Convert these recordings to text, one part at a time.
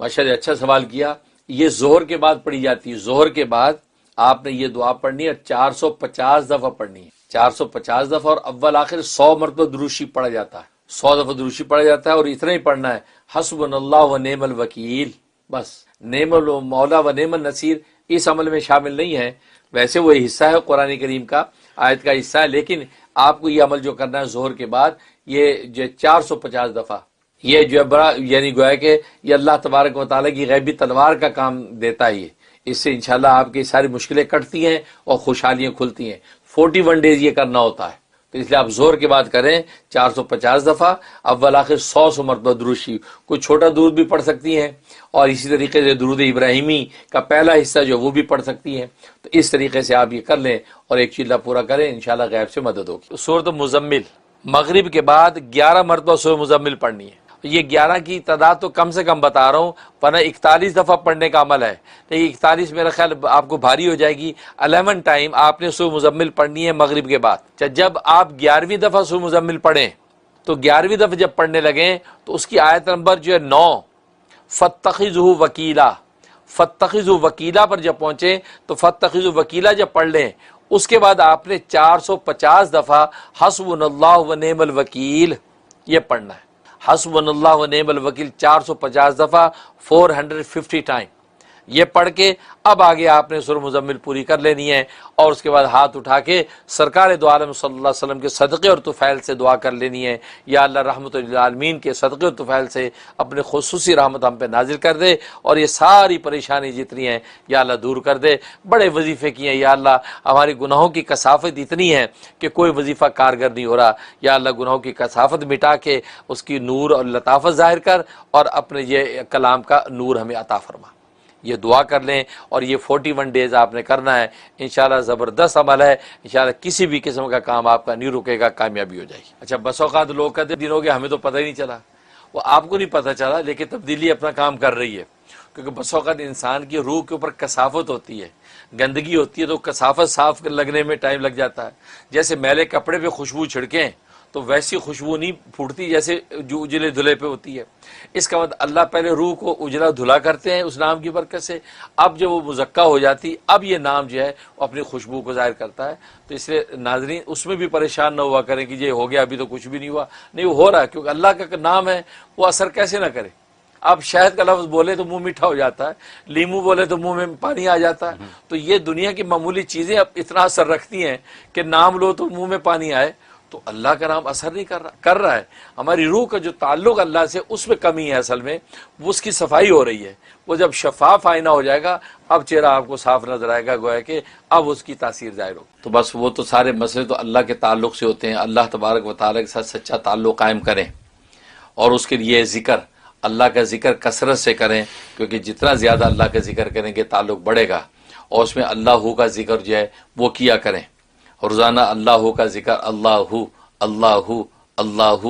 ماشاءاللہ اچھا سوال کیا. یہ ظہر کے بعد پڑھی جاتی ہے. ظہر کے بعد آپ نے یہ دعا پڑھنی ہے، 450 دفعہ پڑھنی ہے، 450 دفعہ، اور اول آخر 100 مرتبہ دروشی پڑھا جاتا ہے، 100 دفعہ دروشی پڑھا جاتا ہے. اور اتنا ہی پڑھنا ہے، حسبنا اللہ و نعم الوکیل، بس. نعم المولا و نعم النصیر اس عمل میں شامل نہیں ہے، ویسے وہ حصہ ہے قرآن کریم کا، آیت کا حصہ ہے، لیکن آپ کو یہ عمل جو کرنا ہے ظہر کے بعد، یہ جو 450 دفعہ، یہ جو ہے بڑا یعنی گویا کہ یہ اللہ تبارک و تعالیٰ کی غیبی تلوار کا کام دیتا ہے. یہ اس سے انشاءاللہ آپ کی ساری مشکلیں کٹتی ہیں اور خوشحالیاں کھلتی ہیں. 41 ڈیز یہ کرنا ہوتا ہے، تو اس لیے آپ زور کے بعد کریں 450 دفعہ، اول آخر 100 مرتبہ دروشی. کوئی چھوٹا درود بھی پڑھ سکتی ہیں، اور اسی طریقے سے درود ابراہیمی کا پہلا حصہ جو وہ بھی پڑھ سکتی ہیں. تو اس طریقے سے آپ یہ کر لیں اور ایک چیلہ پورا کریں، انشاءاللہ غیب سے مدد ہوگی. سورۃ مزمل، مغرب کے بعد 11 مرتبہ سورۃ مزمل پڑھنی ہے. یہ 11 کی تعداد تو کم سے کم بتا رہا ہوں، ورنہ 41 دفعہ پڑھنے کا عمل ہے، لیکن 41 میرا خیال آپ کو بھاری ہو جائے گی. 11 ٹائم آپ نے سورۃ مزمل پڑھنی ہے مغرب کے بعد. جب آپ 11ویں دفعہ سورۃ مزمل پڑھیں تو 11ویں دفعہ جب پڑھنے لگیں تو اس کی آیت نمبر جو ہے 9، فاتخذوہ وکیلا، فاتخذوہ وکیلا پر جب پہنچیں تو فاتخذوہ وکیلا جب پڑھ لیں، اس کے بعد آپ نے 450 دفعہ حسبنا اللہ و نعم الوکیل یہ پڑھنا ہے. حسبنا اللہ و نعم الوکیل 450 دفعہ، 450 ٹائم یہ پڑھ کے اب آگے آپ نے سورۃ مزمل پوری کر لینی ہے. اور اس کے بعد ہاتھ اٹھا کے سرکار دو عالم صلی اللہ علیہ وسلم کے صدقے اور طفیل سے دعا کر لینی ہے، یا اللہ رحمت للعالمین کے صدقے اور طفیل سے اپنے خصوصی رحمت ہم پہ نازل کر دے، اور یہ ساری پریشانی جتنی ہیں یا اللہ دور کر دے. بڑے وظیفے کی ہیں یا اللہ، ہماری گناہوں کی کثافت اتنی ہے کہ کوئی وظیفہ کارگر نہیں ہو رہا. یا اللہ گناہوں کی کثافت مٹا کے اس کی نور اور لطافت ظاہر کر، اور اپنے یہ کلام کا نور ہمیں عطا فرما. یہ دعا کر لیں، اور یہ 41 ڈیز آپ نے کرنا ہے. انشاءاللہ زبردست عمل ہے، انشاءاللہ کسی بھی قسم کا کام آپ کا نہیں رکے گا، کامیابی ہو جائے گی. اچھا، بس اوقات لوگ کہتے دن ہو گیا ہمیں تو پتہ ہی نہیں چلا. وہ آپ کو نہیں پتہ چلا، لیکن تبدیلی اپنا کام کر رہی ہے. کیونکہ بس اوقات انسان کی روح کے اوپر کثافت ہوتی ہے، گندگی ہوتی ہے، تو کثافت صاف لگنے میں ٹائم لگ جاتا ہے. جیسے میلے کپڑے پہ خوشبو چھڑکیں تو ویسی خوشبو نہیں پھوٹتی جیسے جو اجلے دھلے پہ ہوتی ہے. اس کا مطلب اللہ پہلے روح کو اجلا دھلا کرتے ہیں اس نام کی برکت سے، اب جب وہ مزکہ ہو جاتی اب یہ نام جو ہے وہ اپنی خوشبو کو ظاہر کرتا ہے. تو اس لیے ناظرین اس میں بھی پریشان نہ ہوا کریں کہ یہ ہو گیا ابھی تو کچھ بھی نہیں ہوا. نہیں، وہ ہو رہا ہے، کیونکہ اللہ کا نام ہے، وہ اثر کیسے نہ کرے. آپ شہد کا لفظ بولے تو منہ میٹھا ہو جاتا ہے، لیمو بولے تو منہ میں پانی آ جاتا ہے. تو یہ دنیا کی معمولی چیزیں اب اتنا اثر رکھتی ہیں کہ نام لو تو منہ میں پانی آئے. تو اللہ کا نام اثر نہیں کر رہا ہے. ہماری روح کا جو تعلق اللہ سے اس میں کمی ہے، اصل میں وہ اس کی صفائی ہو رہی ہے. وہ جب شفاف آئینہ ہو جائے گا اب چہرہ آپ کو صاف نظر آئے گا، گویا کہ اب اس کی تاثیر ظاہر ہوگی. تو بس وہ تو سارے مسئلے تو اللہ کے تعلق سے ہوتے ہیں. اللہ تبارک و تعالیٰ کے ساتھ سچا تعلق قائم کریں، اور اس کے لیے ذکر، اللہ کا ذکر کثرت سے کریں، کیونکہ جتنا زیادہ اللہ کا ذکر کریں گے تعلق بڑھے گا. اور اس میں اللہ کا ذکر جو ہے وہ کیا کریں. روزانہ اللہ کا ذکر، اللہ اللہ اللہ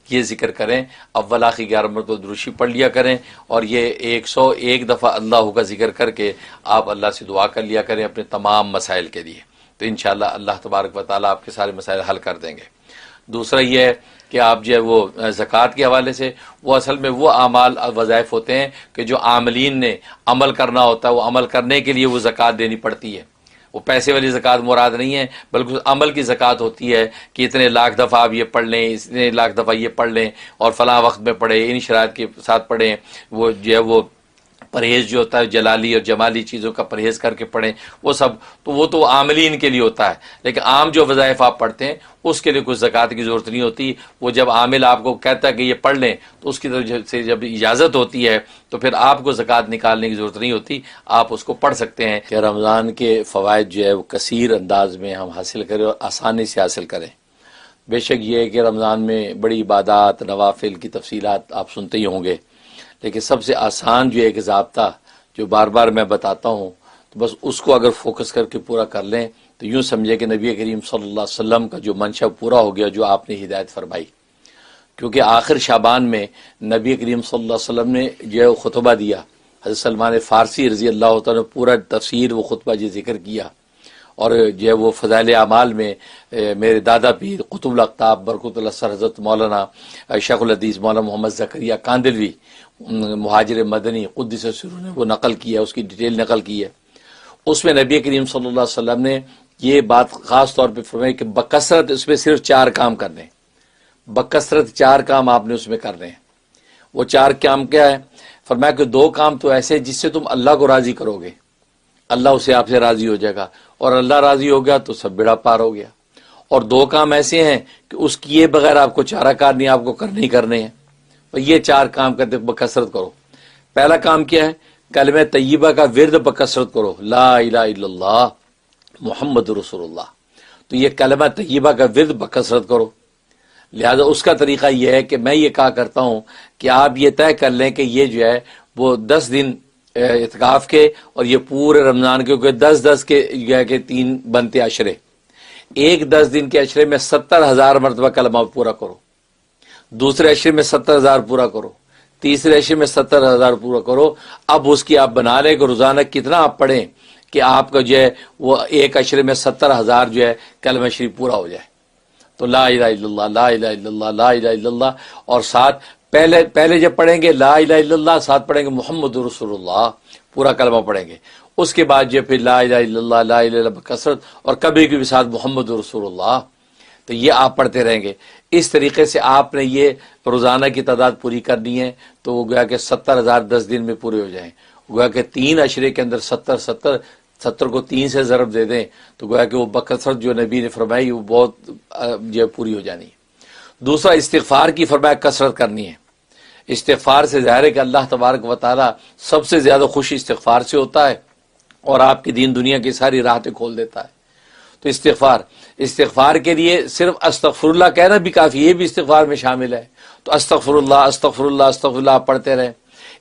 یہ ذکر کریں. اول آخر 11 مرتبہ دروشی پڑھ لیا کریں، اور یہ 101 دفعہ اللہ کا ذکر کر کے آپ اللہ سے دعا کر لیا کریں اپنے تمام مسائل کے لیے. تو انشاءاللہ اللہ تبارک و تعالیٰ آپ کے سارے مسائل حل کر دیں گے. دوسرا یہ ہے کہ آپ جو ہے وہ زکوٰۃ کے حوالے سے، وہ اصل میں وہ اعمال وظائف ہوتے ہیں کہ جو عاملین نے عمل کرنا ہوتا ہے، وہ عمل کرنے کے لیے وہ زکوٰۃ دینی پڑتی ہے. وہ پیسے والی زکوٰۃ مراد نہیں ہے، بلکہ عمل کی زکوٰۃ ہوتی ہے کہ اتنے لاکھ دفعہ آپ یہ پڑھ لیں، اتنے لاکھ دفعہ یہ پڑھ لیں، اور فلاں وقت میں پڑھیں، ان شرائط کے ساتھ پڑھیں. وہ جو ہے وہ پرہیز جو ہوتا ہے جلالی اور جمالی چیزوں کا پرہیز کر کے پڑھیں، وہ سب تو وہ تو عاملین کے لیے ہوتا ہے. لیکن عام جو وظائف آپ پڑھتے ہیں اس کے لیے کچھ زکوٰۃ کی ضرورت نہیں ہوتی. وہ جب عامل آپ کو کہتا ہے کہ یہ پڑھ لیں تو اس کی طرف سے جب اجازت ہوتی ہے تو پھر آپ کو زکوٰۃ نکالنے کی ضرورت نہیں ہوتی، آپ اس کو پڑھ سکتے ہیں. کہ رمضان کے فوائد جو ہے وہ کثیر انداز میں ہم حاصل کریں اور آسانی سے حاصل کریں. بے شک یہ ہے کہ رمضان میں بڑی عبادات، نوافل کی تفصیلات آپ سنتے ہی ہوں گے، لیکن سب سے آسان جو ایک ضابطہ جو بار بار میں بتاتا ہوں، تو بس اس کو اگر فوکس کر کے پورا کر لیں تو یوں سمجھے کہ نبی کریم صلی اللہ علیہ وسلم کا جو منشا پورا ہو گیا، جو آپ نے ہدایت فرمائی. کیونکہ آخر شعبان میں نبی کریم صلی اللہ علیہ وسلم نے جو خطبہ دیا، حضرت سلمان فارسی رضی اللہ تعالیٰ نے پورا تفسیر وہ خطبہ جو ذکر کیا. اور جو ہے وہ فضائل اعمال میں میرے دادا پیر قطب الاقطاب برکت اللہ سر حضرت مولانا شیخ الحدیث مولانا محمد زکریا کاندلوی، مہاجر مدنی قدس سرہ نے وہ نقل کیا ہے، اس کی ڈیٹیل نقل کی ہے۔ اس میں نبی کریم صلی اللہ علیہ وسلم نے یہ بات خاص طور پہ فرمائی کہ بکثرت اس میں صرف 4 کام کرنے ہیں، بکثرت 4 کام آپ نے اس میں کرنے ہیں۔ وہ 4 کام کیا ہے؟ فرمایا کہ 2 کام تو ایسے جس سے تم اللہ کو راضی کرو گے، اللہ اسے آپ سے راضی ہو جائے گا، اور اللہ راضی ہو گیا تو سب بیڑا پار ہو گیا۔ اور 2 کام ایسے ہیں کہ اس کیے بغیر آپ کو چارہ کار نہیں، آپ کو کرنے ہی کرنے ہیں۔ یہ 4 کام کرتے بکثرت کرو۔ پہلا کام کیا ہے؟ کلمہ طیبہ کا ورد بکثرت کرو، لا الہ الا اللہ محمد رسول اللہ۔ تو یہ کلمہ طیبہ کا ورد بکثرت کرو۔ لہذا اس کا طریقہ یہ ہے کہ میں یہ کہا کرتا ہوں کہ آپ یہ طے کر لیں کہ یہ جو ہے وہ 10 دن اعتکاف کے اور یہ پورے رمضان کے 10 کے جو ہے کہ 3 بنتے عشرے، ایک 10 دن کے عشرے میں 70,000 مرتبہ کلمہ پورا کرو، دوسرے عشرے میں 70,000 پورا کرو، تیسرے عشرے میں 70,000 پورا کرو۔ اب اس کی آپ بنا لیں کہ روزانہ کتنا آپ پڑھیں کہ آپ کا جو ہے وہ ایک عشرے میں 70,000 جو ہے کلمہ شریف پورا ہو جائے۔ تو لا الہ الا اللہ، لا الہ الا اللہ، لا الہ الا اللہ، اور ساتھ پہلے جب پڑھیں گے لا الہ الا اللہ، ساتھ پڑھیں گے محمد رسول اللہ، پورا کلمہ پڑھیں گے۔ اس کے بعد جو پھر لا الہ الا اللہ، لا الہ الا اللہ بکثرت، اور کبھی کبھی ساتھ محمد رسول اللہ۔ تو یہ آپ پڑھتے رہیں گے۔ اس طریقے سے آپ نے یہ روزانہ کی تعداد پوری کرنی ہے، تو وہ گویا کہ 70,000 10 دن میں پورے ہو جائیں۔ گویا کہ 3 عشرے کے اندر 70 کو 3 سے ضرب دے دیں تو گویا کہ وہ بکثرت جو نبی نے فرمائی وہ بہت جو پوری ہو جانی ہے۔ دوسرا استغفار کی فرمایا کثرت کرنی ہے۔ استغفار سے ظاہر ہے کہ اللہ تبارک و تعالی سب سے زیادہ خوش استغفار سے ہوتا ہے، اور آپ کی دین دنیا کی ساری راحتیں کھول دیتا ہے۔ تو استغفار کے لیے صرف استغفر اللہ کہنا بھی کافی، یہ بھی استغفار میں شامل ہے۔ تو استغفر اللہ استغفر اللہ استغفر اللہ آپ پڑھتے رہیں۔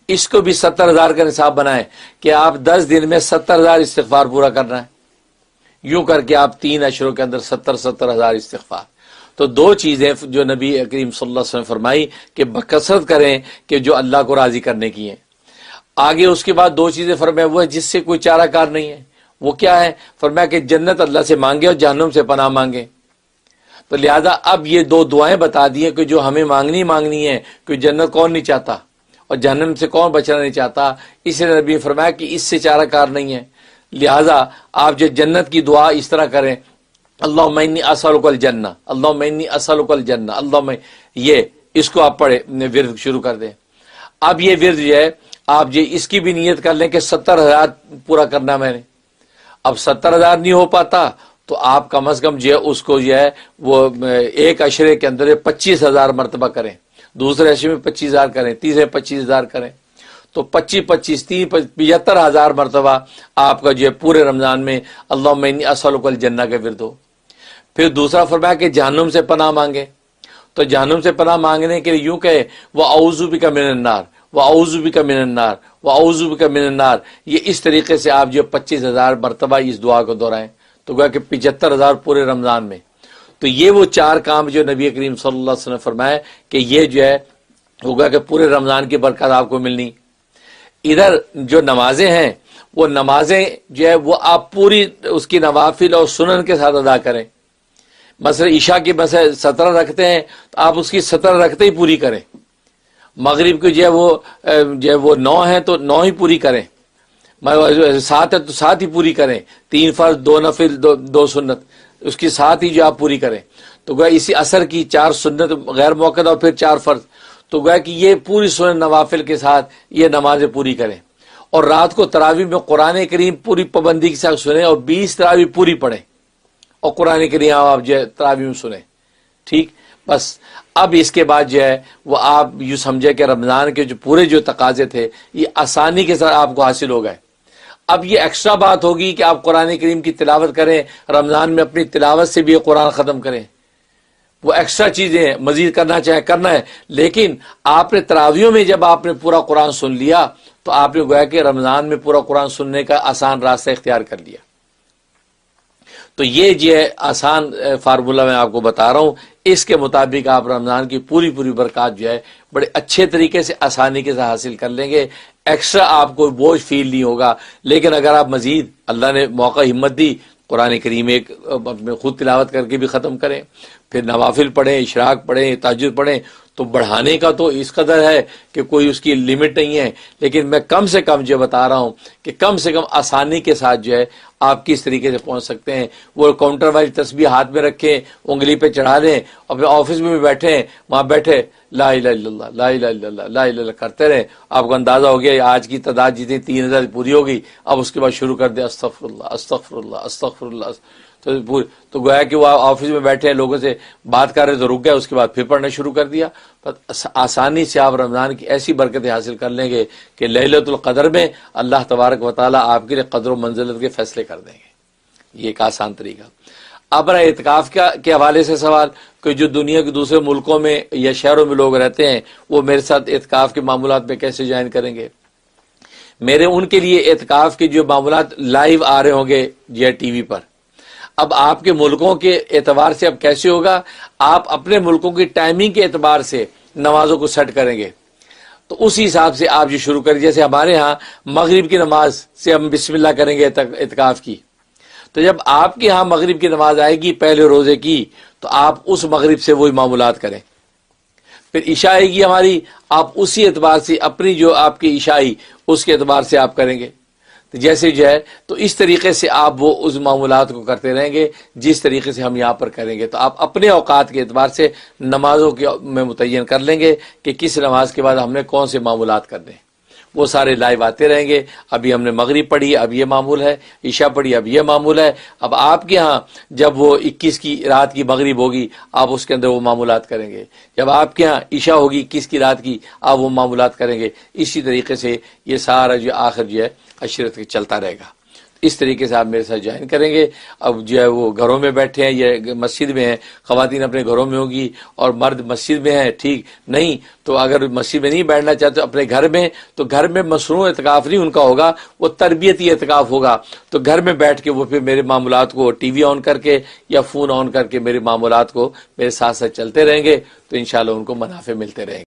اس کو بھی 70,000 کا نصاب بنائیں کہ آپ 10 دن میں 70,000 استغفار پورا کرنا ہے۔ یوں کر کے آپ 3 عشروں کے اندر 70,000 استغفار۔ تو 2 چیزیں جو نبی کریم صلی اللہ علیہ وسلم فرمائی کہ بکثرت کریں کہ جو اللہ کو راضی کرنے کی ہیں۔ آگے اس کے بعد 2 چیزیں فرمایا وہ ہے جس سے کوئی چارہ کار نہیں ہے۔ وہ کیا ہے؟ فرمایا کہ جنت اللہ سے مانگے اور جہنم سے پناہ مانگے۔ تو لہذا اب یہ 2 دعائیں بتا دی ہیں کہ جو ہمیں مانگنی ہے، کہ جنت کون نہیں چاہتا اور جہنم سے کون بچنا نہیں چاہتا۔ اس لیے نبی نے فرمایا کہ اس سے چارہ کار نہیں ہے۔ لہذا آپ جو جنت کی دعا اس طرح کریں، اللہم انی اسألک الجنہ، اللہم انی اسألک الجنہ، اللہم، یہ اس کو آپ پڑھے ورد شروع کر دیں۔ اب یہ ورد جو ہے آپ جو اس کی بھی نیت کر لیں کہ 70,000 پورا کرنا میں نے۔ اب 70,000 نہیں ہو پاتا تو آپ کم از کم جو ہے اس کو جو ہے وہ ایک عشرے کے اندر 25,000 مرتبہ کریں، دوسرے عشرے میں 25,000 کریں، تیسرے 25,000 کریں۔ تو 25 75,000 مرتبہ آپ کا جو ہے پورے رمضان میں اللہم انی اسألک الجنہ کا ورد ہو۔ پھر دوسرا فرمایا کہ جہنم سے پناہ مانگے۔ تو جہنم سے پناہ مانگنے کے لیے یوں کہے وَأَعُوذُ بِكَ مِنَ النَّارِ وَأَعُوذُ بِكَ مِنَ النَّارِ وَأَعُوذُ بِكَ مِنَ النَّارِ۔ یہ اس طریقے سے آپ جو 25,000 مرتبہ اس دعا کو دہرائیں تو گویا کہ 75,000 پورے رمضان میں۔ تو یہ وہ 4 کام جو نبی کریم صلی اللہ علیہ وسلم نے فرمایا کہ یہ جو ہے ہوگا کہ پورے رمضان کی برکت آپ کو ملنی۔ ادھر جو نمازیں ہیں وہ نمازیں جو ہے وہ آپ پوری اس کی نوافل اور سنن کے ساتھ ادا کریں۔ مثلا عشاء کی 17 رکھتے ہیں تو آپ اس کی 17 رکھتے ہی پوری کریں۔ مغرب کی جو ہے وہ 9 ہیں تو 9 ہی پوری کریں، 7 ہے تو 7 ہی پوری کریں، 3 فرض 2 نفل 2 سنت اس کی 7 ہی جو آپ پوری کریں۔ تو گویا اسی عصر کی 4 سنت غیر موقع اور پھر 4 فرض، تو گویا کہ یہ پوری سنت نوافل کے ساتھ یہ نمازیں پوری کریں۔ اور رات کو تراویح میں قرآن کریم پوری پابندی کے ساتھ سنیں اور 20 تراویح پوری پڑھیں اور قرآن کریم آپ جو ہے تراویح میں سنیں۔ ٹھیک، بس اب اس کے بعد جو ہے وہ آپ یوں سمجھے کہ رمضان کے جو پورے جو تقاضے تھے یہ آسانی کے ساتھ آپ کو حاصل ہو گئے۔ اب یہ ایکسٹرا بات ہوگی کہ آپ قرآن کریم کی تلاوت کریں، رمضان میں اپنی تلاوت سے بھی یہ قرآن ختم کریں، وہ ایکسٹرا چیزیں ہیں، مزید کرنا چاہے کرنا ہے۔ لیکن آپ نے تراویحوں میں جب آپ نے پورا قرآن سن لیا تو آپ نے گویا کہ رمضان میں پورا قرآن سننے کا آسان راستہ اختیار کر لیا۔ تو یہ جو ہے آسان فارمولہ میں آپ کو بتا رہا ہوں، اس کے مطابق آپ رمضان کی پوری برکات جو ہے بڑے اچھے طریقے سے آسانی کے ساتھ حاصل کر لیں گے۔ ایکسٹرا آپ کو بوجھ فیل نہیں ہوگا۔ لیکن اگر آپ مزید اللہ نے موقع ہمت دی، قرآن کریم ایک خود تلاوت کر کے بھی ختم کریں، پھر نوافل پڑھیں، اشراق پڑھیں، تہجد پڑھیں، تو بڑھانے کا تو اس قدر ہے کہ کوئی اس کی لمٹ نہیں ہے، لیکن میں کم سے کم جو بتا رہا ہوں کہ کم سے کم آسانی کے ساتھ جو ہے آپ کس طریقے سے پہنچ سکتے ہیں۔ وہ کاؤنٹر والی تسبیح ہاتھ میں رکھیں، انگلی پہ چڑھا دیں، اور پھر آفس میں بھی بیٹھے ہیں، وہاں بیٹھے لا الہ الا اللہ لا الہ الا اللہ لا الہ الا اللہ کرتے رہیں۔ آپ کو اندازہ ہو گیا آج کی تعداد جتنی 3000 پوری ہوگی، اب اس کے بعد شروع کر دیں استغفر اللہ استغفر اللہ استغفر اللہ۔ تو گویا کہ وہ آفس میں بیٹھے ہیں، لوگوں سے بات کر رہے تو رک گئے، اس کے بعد پھر پڑھنا شروع کر دیا۔ آسانی سے آپ رمضان کی ایسی برکتیں حاصل کر لیں گے کہ لیلۃ القدر میں اللہ تبارک و تعالیٰ آپ کے لیے قدر و منزلت کے فیصلے کر دیں گے۔ یہ ایک آسان طریقہ۔ اپنا اعتکاف کے حوالے سے سوال کہ جو دنیا کے دوسرے ملکوں میں یا شہروں میں لوگ رہتے ہیں، وہ میرے ساتھ اعتکاف کے معمولات میں کیسے جوائن کریں گے؟ میرے ان کے لیے اعتکاف کے جو معمولات لائیو آ رہے ہوں گے یا ٹی وی پر۔ اب آپ کے ملکوں کے اعتبار سے اب کیسے ہوگا؟ آپ اپنے ملکوں کی ٹائمنگ کے اعتبار سے نمازوں کو سیٹ کریں گے، تو اسی حساب سے آپ یہ شروع کریں۔ جیسے ہمارے ہاں مغرب کی نماز سے ہم بسم اللہ کریں گے اعتکاف کی، تو جب آپ کے ہاں مغرب کی نماز آئے گی پہلے روزے کی، تو آپ اس مغرب سے وہی معمولات کریں۔ پھر عشاء آئے گی ہماری، آپ اسی اعتبار سے اپنی جو آپ کی عشائی اس کے اعتبار سے آپ کریں گے۔ جیسے جو ہے تو اس طریقے سے آپ وہ اس معمولات کو کرتے رہیں گے جس طریقے سے ہم یہاں پر کریں گے۔ تو آپ اپنے اوقات کے اعتبار سے نمازوں کے میں متعین کر لیں گے کہ کس نماز کے بعد ہم نے کون سے معمولات کرنے ہیں، وہ سارے لائیو آتے رہیں گے۔ ابھی ہم نے مغرب پڑھی، اب یہ معمول ہے، عشاء پڑھی، اب یہ معمول ہے۔ اب آپ کے ہاں جب وہ 21 کی رات کی مغرب ہوگی، آپ اس کے اندر وہ معمولات کریں گے۔ جب آپ کے ہاں عشاء ہوگی 21 کی رات کی، آپ وہ معمولات کریں گے۔ اسی طریقے سے یہ سارا جو آخر جو ہے عشرت چلتا رہے گا۔ اس طریقے سے آپ میرے ساتھ جوائن کریں گے۔ اب جو ہے وہ گھروں میں بیٹھے ہیں یا مسجد میں ہیں، خواتین اپنے گھروں میں ہوگی اور مرد مسجد میں ہیں، ٹھیک نہیں تو اگر مسجد میں نہیں بیٹھنا چاہتے اپنے گھر میں، تو گھر میں مصنوع اعتکاف نہیں ان کا ہوگا، وہ تربیتی اعتکاف ہوگا۔ تو گھر میں بیٹھ کے وہ پھر میرے معاملات کو ٹی وی آن کر کے یا فون آن کر کے میرے معاملات کو میرے ساتھ ساتھ چلتے رہیں گے، تو انشاءاللہ ان کو منافع ملتے رہیں گے۔